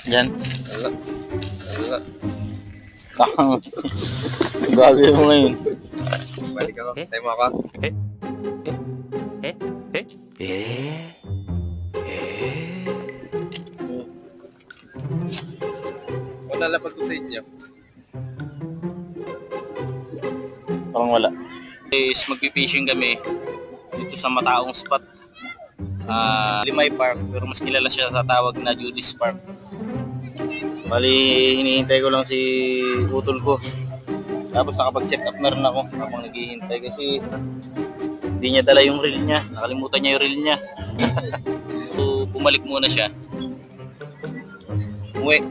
Yan. Gagawin mo ngayon. Balik ako. Tayo mo ako. O lalapag ko sa inyo. Parang wala. Is magpipishing kami dito sa mataong spot. Limay Park, pero mas kilala siya sa tawag na Judy's Park. Bali, hinihintay ko lang si utol ko. Tapos nakapag-check up na rin ako habang naghihintay kasi hindi niya dala yung reel niya. Nakalimutan niya yung reel niya. So, bumalik muna siya. Uwi.